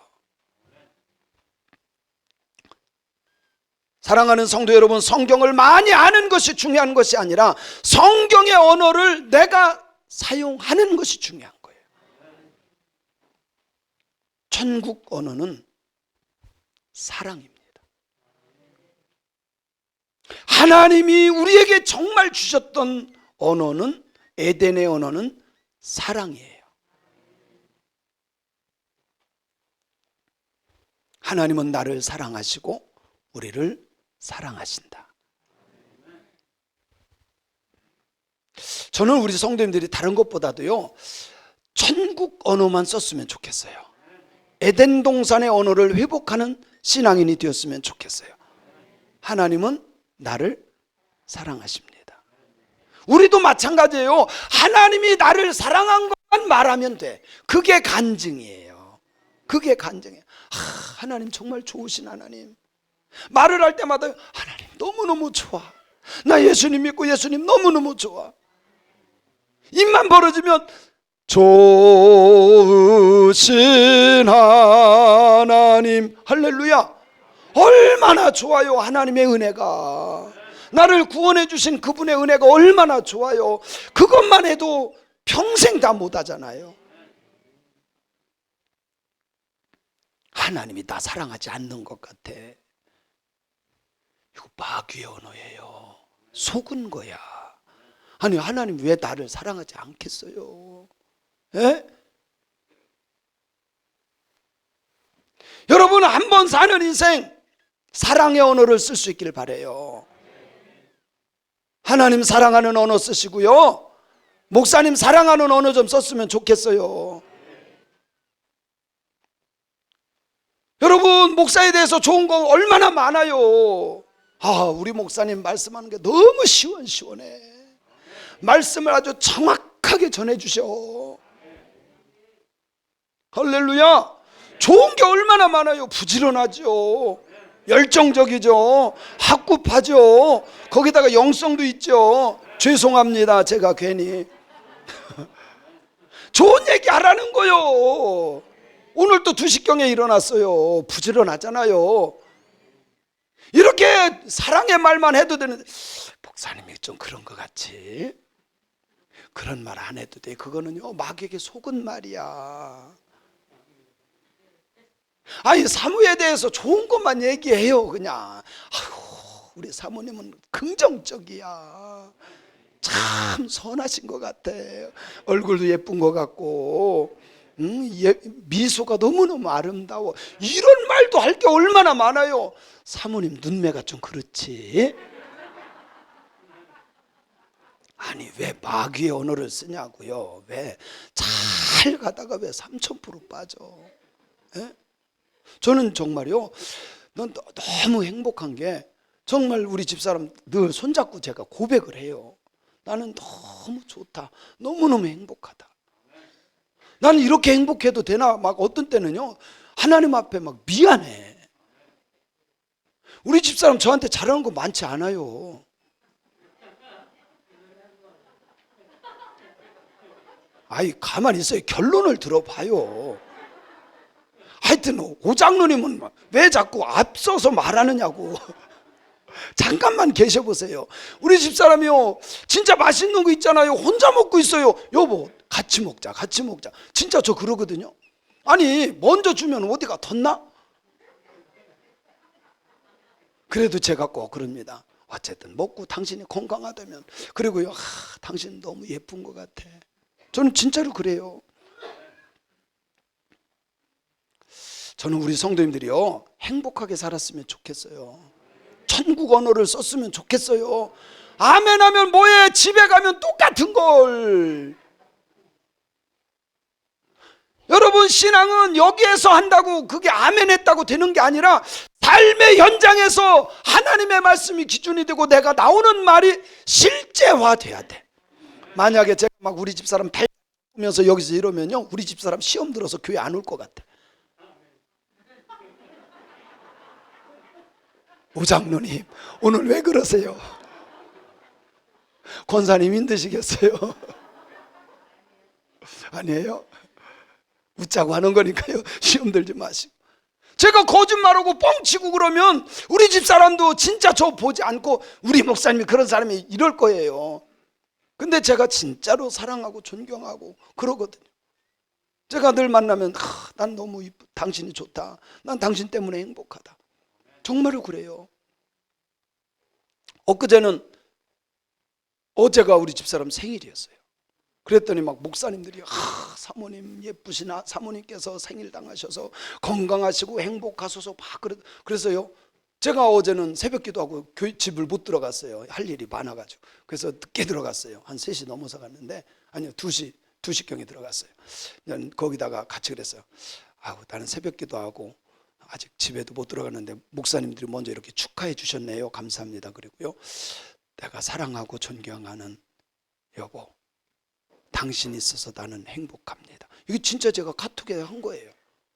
사랑하는 성도 여러분, 성경을 많이 아는 것이 중요한 것이 아니라 성경의 언어를 내가 사용하는 것이 중요한 거예요. 천국 언어는 사랑입니다. 하나님이 우리에게 정말 주셨던 언어는, 에덴의 언어는 사랑이에요. 하나님은 나를 사랑하시고 우리를 사랑하신다. 저는 우리 성도님들이 다른 것보다도요, 천국 언어만 썼으면 좋겠어요. 에덴 동산의 언어를 회복하는 신앙인이 되었으면 좋겠어요. 하나님은 나를 사랑하십니다. 우리도 마찬가지예요. 하나님이 나를 사랑한 것만 말하면 돼. 그게 간증이에요. 그게 간증이에요. 하나님 정말 좋으신 하나님. 말을 할 때마다 하나님 너무너무 좋아. 나 예수님 믿고 예수님 너무너무 좋아. 입만 벌어지면 좋으신 하나님, 할렐루야. 얼마나 좋아요. 하나님의 은혜가, 나를 구원해 주신 그분의 은혜가 얼마나 좋아요. 그것만 해도 평생 다 못하잖아요. 하나님이 나 사랑하지 않는 것 같아. 이거 마귀의 언어예요. 속은 거야. 아니, 하나님 왜 나를 사랑하지 않겠어요? 에? 여러분, 한 번 사는 인생 사랑의 언어를 쓸 수 있기를 바라요. 하나님 사랑하는 언어 쓰시고요, 목사님 사랑하는 언어 좀 썼으면 좋겠어요. 여러분, 목사에 대해서 좋은 거 얼마나 많아요. 우리 목사님 말씀하는 게 너무 시원시원해. 말씀을 아주 정확하게 전해주셔. 할렐루야. 좋은 게 얼마나 많아요. 부지런하죠, 열정적이죠, 학구파죠, 거기다가 영성도 있죠. 죄송합니다, 제가 괜히 좋은 얘기 하라는 거요. 오늘 또 2시경에 일어났어요. 부지런하잖아요. 이렇게 사랑의 말만 해도 되는데, 목사님이 좀 그런 것 같지? 그런 말 안 해도 돼. 그거는요, 마귀에게 속은 말이야. 아니, 사무에 대해서 좋은 것만 얘기해요. 그냥 우리 사모님은 긍정적이야. 참 선하신 것 같아. 얼굴도 예쁜 것 같고, 미소가 너무너무 아름다워. 이런 말도 할 게 얼마나 많아요. 사모님 눈매가 좀 그렇지. 아니, 왜 마귀의 언어를 쓰냐고요. 왜 잘 가다가 왜 3000% 빠져. 에? 저는 정말요, 너무 행복한 게, 정말 우리 집사람 늘 손잡고 제가 고백을 해요. 나는 너무 좋다, 너무너무 행복하다. 나는 이렇게 행복해도 되나? 막 어떤 때는요, 하나님 앞에 막 미안해. 우리 집사람 저한테 잘하는 거 많지 않아요. 가만히 있어요. 결론을 들어봐요. 하여튼 오장로님은 왜 자꾸 앞서서 말하느냐고. 잠깐만 계셔보세요. 우리 집사람이요, 진짜 맛있는 거 있잖아요, 혼자 먹고 있어요. 여보, 같이 먹자, 같이 먹자. 진짜 저 그러거든요. 아니, 먼저 주면 어디가 덧나? 그래도 제가 꼭 그럽니다. 어쨌든 먹고 당신이 건강하다면. 그리고요, 당신 너무 예쁜 것 같아. 저는 진짜로 그래요. 저는 우리 성도님들이요, 행복하게 살았으면 좋겠어요. 천국 언어를 썼으면 좋겠어요. 아멘 하면 뭐해? 집에 가면 똑같은 걸. 여러분, 신앙은 여기에서 한다고 그게 아멘 했다고 되는 게 아니라 삶의 현장에서 하나님의 말씀이 기준이 되고 내가 나오는 말이 실제화돼야 돼. 만약에 제가 막 우리 집사람 밟으면서 여기서 이러면요, 우리 집사람 시험 들어서 교회 안 올 것 같아. 오장로님, 오늘 왜 그러세요? 권사님 힘드시겠어요? 아니에요? 웃자고 하는 거니까요. 시험 들지 마시고. 제가 거짓말하고 뻥치고 그러면 우리 집 사람도 진짜 저 보지 않고 우리 목사님이 그런 사람이 이럴 거예요. 근데 제가 진짜로 사랑하고 존경하고 그러거든요. 제가 늘 만나면 난 너무 당신이 좋다. 난 당신 때문에 행복하다. 정말로 그래요. 어제가 우리 집사람 생일이었어요. 그랬더니 막 목사님들이 사모님 예쁘시나, 사모님께서 생일 당하셔서 건강하시고 행복하소서 막 그래서요, 제가 어제는 새벽 기도하고 집을 못 들어갔어요. 할 일이 많아가지고. 그래서 늦게 들어갔어요. 한 3시 넘어서 갔는데, 아니요, 2시경에 들어갔어요. 거기다가 같이 그랬어요. 나는 새벽 기도하고 아직 집에도 못 들어갔는데 목사님들이 먼저 이렇게 축하해 주셨네요. 감사합니다. 그리고요, 내가 사랑하고 존경하는 여보, 당신이 있어서 나는 행복합니다. 이게 진짜 제가 카톡에 한 거예요.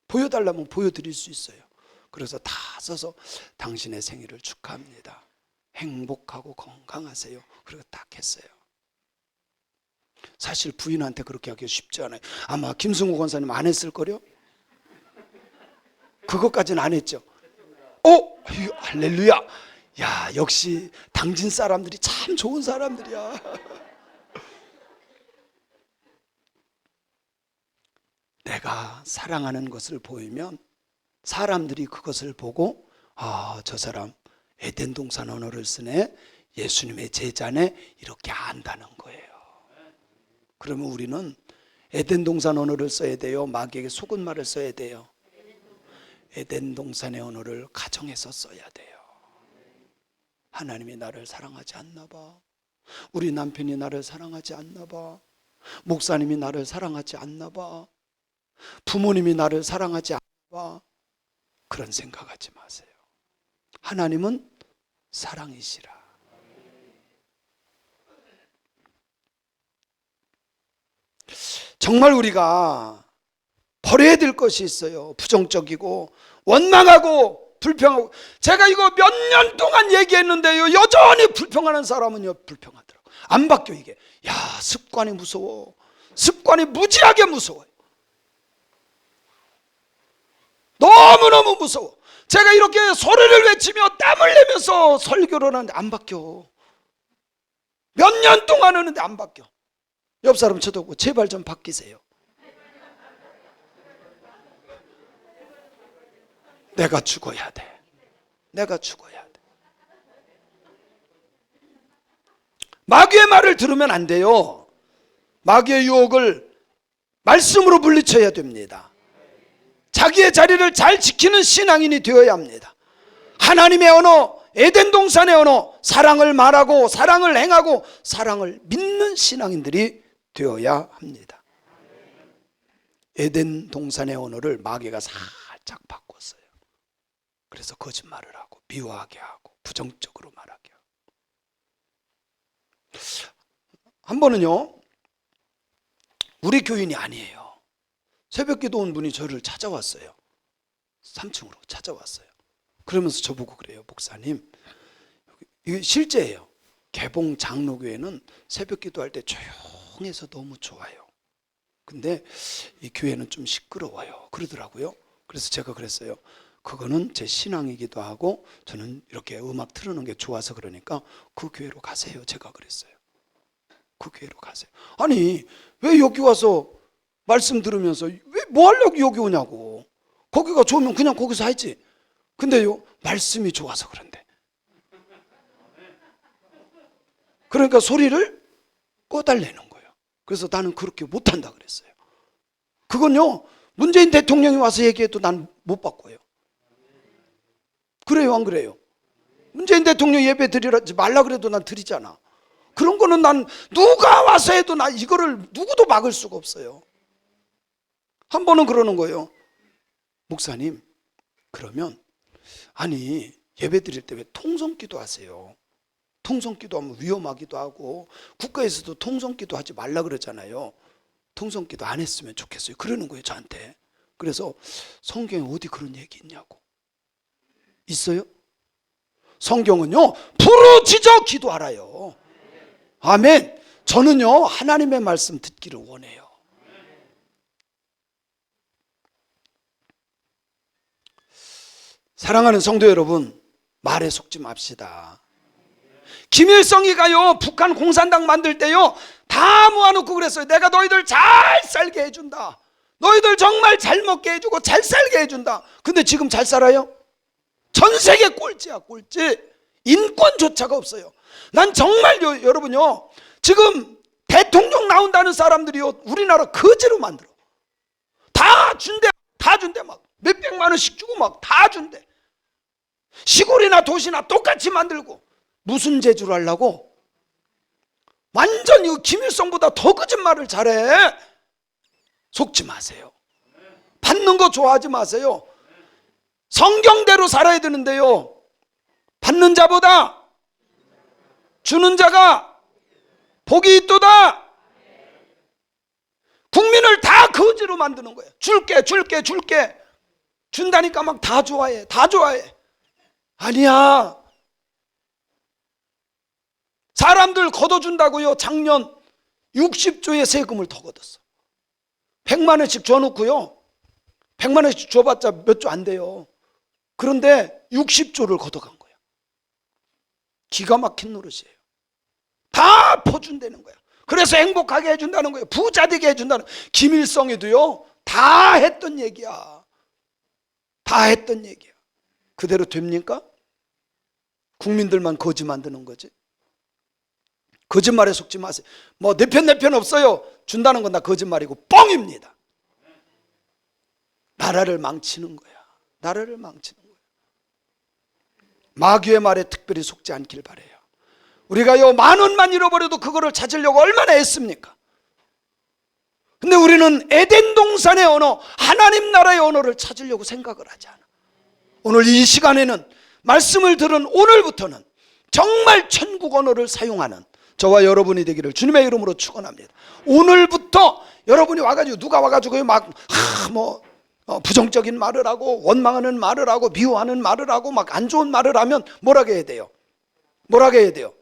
보여달라면 보여드릴 수 있어요. 그래서 다 써서 당신의 생일을 축하합니다. 행복하고 건강하세요. 그리고 딱 했어요. 사실 부인한테 그렇게 하기 쉽지 않아요. 아마 김승우 권사님 안 했을걸요? 그것까지는 안 했죠. 할렐루야. 야, 역시 당진 사람들이 참 좋은 사람들이야. 내가 사랑하는 것을 보이면 사람들이 그것을 보고 저 사람 에덴 동산 언어를 쓰네, 예수님의 제자네, 이렇게 안다는 거예요. 그러면 우리는 에덴 동산 언어를 써야 돼요? 마귀에게 속은 말을 써야 돼요? 에덴 동산의 언어를 가정에서 써야 돼요. 하나님이 나를 사랑하지 않나 봐. 우리 남편이 나를 사랑하지 않나 봐. 목사님이 나를 사랑하지 않나 봐. 부모님이 나를 사랑하지 않나 봐. 그런 생각하지 마세요. 하나님은 사랑이시라. 정말 우리가 버려야 될 것이 있어요. 부정적이고 원망하고 불평하고. 제가 이거 몇 년 동안 얘기했는데요, 여전히 불평하는 사람은요, 불평하더라고. 안 바뀌어 이게. 야, 습관이 무서워. 습관이 무지하게 무서워요. 너무너무 무서워. 제가 이렇게 소리를 외치며 땀을 내면서 설교를 하는데 안 바뀌어. 몇 년 동안 하는데 안 바뀌어. 옆 사람 쳐다보고 제발 좀 바뀌세요. 내가 죽어야 돼. 내가 죽어야 돼. 마귀의 말을 들으면 안 돼요. 마귀의 유혹을 말씀으로 물리쳐야 됩니다. 자기의 자리를 잘 지키는 신앙인이 되어야 합니다. 하나님의 언어, 에덴 동산의 언어, 사랑을 말하고 사랑을 행하고 사랑을 믿는 신앙인들이 되어야 합니다. 에덴 동산의 언어를 마귀가 살짝 바꿨어요. 그래서 거짓말을 하고 미워하게 하고 부정적으로 말하게 하고. 한 번은요, 우리 교인이 아니에요. 새벽 기도 온 분이 저를 찾아왔어요. 3층으로 찾아왔어요. 그러면서 저보고 그래요. 목사님, 이게 실제예요. 개봉 장로교회는 새벽 기도할 때 조용해서 너무 좋아요. 근데 이 교회는 좀 시끄러워요. 그러더라고요. 그래서 제가 그랬어요. 그거는 제 신앙이기도 하고 저는 이렇게 음악 틀어놓는 게 좋아서 그러니까 그 교회로 가세요. 제가 그랬어요. 그 교회로 가세요. 아니, 왜 여기 와서 말씀 들으면서 왜 뭐 하려고 여기 오냐고. 거기가 좋으면 그냥 거기서 하지. 근데요, 말씀이 좋아서 그런데. 그러니까 소리를 꺼달래는 거예요. 그래서 나는 그렇게 못한다 그랬어요. 그건요, 문재인 대통령이 와서 얘기해도 난 못 바꿔요. 그래요, 안 그래요? 문재인 대통령 예배 드리지 말라 그래도 난 드리잖아. 그런 거는 난 누가 와서 해도 나 이거를 누구도 막을 수가 없어요. 한 번은 그러는 거예요. 목사님, 그러면 아니 예배 드릴 때 왜 통성기도 하세요? 통성기도 하면 위험하기도 하고 국가에서도 통성기도 하지 말라 그러잖아요. 통성기도 안 했으면 좋겠어요. 그러는 거예요, 저한테. 그래서 성경에 어디 그런 얘기 있냐고. 있어요? 성경은요, 부르짖어 기도하라요. 아멘. 저는요, 하나님의 말씀 듣기를 원해요. 사랑하는 성도 여러분, 말에 속지 맙시다. 김일성이가요, 북한 공산당 만들 때요, 다 모아놓고 그랬어요. 내가 너희들 잘 살게 해준다. 너희들 정말 잘 먹게 해주고 잘 살게 해준다. 근데 지금 잘 살아요? 전 세계 꼴찌야, 꼴찌. 인권조차가 없어요. 난 정말요, 여러분요, 지금 대통령 나온다는 사람들이요, 우리나라 거지로 만들어. 다 준대, 다 준대. 막 몇백만 원씩 주고 막 다 준대. 시골이나 도시나 똑같이 만들고. 무슨 재주를 하려고? 완전 이 김일성보다 더 거짓말을 잘해. 속지 마세요. 받는 거 좋아하지 마세요. 성경대로 살아야 되는데요, 받는 자보다 주는 자가 복이 있도다. 국민을 다 거지로 만드는 거예요. 줄게 준다니까 막 다 좋아해. 다 좋아해. 아니야. 사람들 걷어준다고요, 작년 60조의 세금을 더 걷었어. 100만 원씩 줘놓고요, 100만 원씩 줘봤자 몇 조 안 돼요. 그런데 60조를 걷어간 거야. 기가 막힌 노릇이에요. 다 퍼준다는 거야. 그래서 행복하게 해준다는 거예요. 부자 되게 해준다는. 김일성이도요, 다 했던 얘기야. 다 했던 얘기야. 그대로 됩니까? 국민들만 거지 만드는 거지. 거짓말에 속지 마세요. 뭐 내 편 없어요. 준다는 건 다 거짓말이고 뻥입니다. 나라를 망치는 거야. 나라를 망치는 거야. 마귀의 말에 특별히 속지 않길 바래요. 우리가요, 10,000원만 잃어버려도 그거를 찾으려고 얼마나 애씁니까? 근데 우리는 에덴 동산의 언어, 하나님 나라의 언어를 찾으려고 생각을 하지 않아. 오늘 이 시간에는 말씀을 들은 오늘부터는 정말 천국 언어를 사용하는 저와 여러분이 되기를 주님의 이름으로 축원합니다. 오늘부터 여러분이 와가지고, 누가 와가지고 막 부정적인 말을 하고 원망하는 말을 하고 미워하는 말을 하고 막 안 좋은 말을 하면 뭐라고 해야 돼요? 뭐라고 해야 돼요?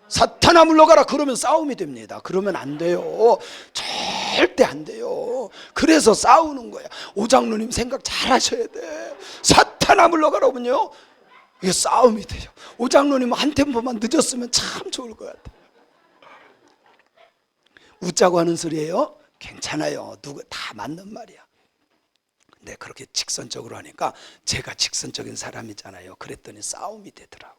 사탄아 물러가라. 그러면 싸움이 됩니다. 그러면 안 돼요. 절대 안 돼요. 그래서 싸우는 거야. 오장로님 생각 잘 하셔야 돼. 사탄아 물러가라 하면요, 이게 싸움이 돼요. 오장로님 한 템포만 늦었으면 참 좋을 것 같아. 웃자고 하는 소리예요? 괜찮아요. 누구 다 맞는 말이야. 근데 그렇게 직선적으로 하니까 제가 직선적인 사람이잖아요. 그랬더니 싸움이 되더라고.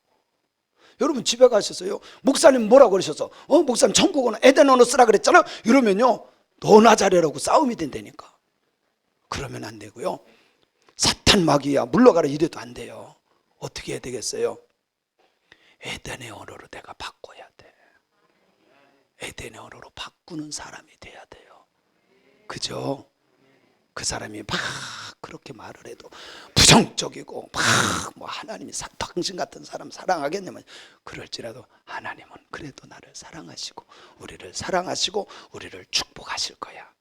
여러분 집에 가셔서요, 목사님 뭐라고 그러셔서 목사님 천국 언어 에덴 언어 쓰라 그랬잖아. 이러면요, 너나 잘해라고 싸움이 된다니까. 그러면 안 되고요, 사탄 마귀야 물러가라 이래도 안 돼요. 어떻게 해야 되겠어요? 에덴의 언어로 내가 바꿔야 돼. 에덴의 언어로 바꾸는 사람이 돼야 돼요. 그죠? 그 사람이 막 그렇게 말을 해도 부정적이고 막 뭐 하나님이 당신 같은 사람 사랑하겠냐면, 그럴지라도 하나님은 그래도 나를 사랑하시고 우리를 사랑하시고 우리를 축복하실 거야.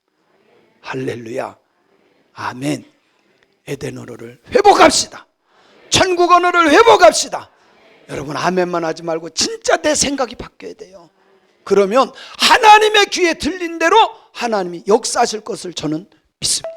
할렐루야. 아멘. 에덴 언어를 회복합시다. 천국 언어를 회복합시다. 여러분 아멘만 하지 말고 진짜 내 생각이 바뀌어야 돼요. 그러면 하나님의 귀에 들린 대로 하나님이 역사하실 것을 저는 믿습니다.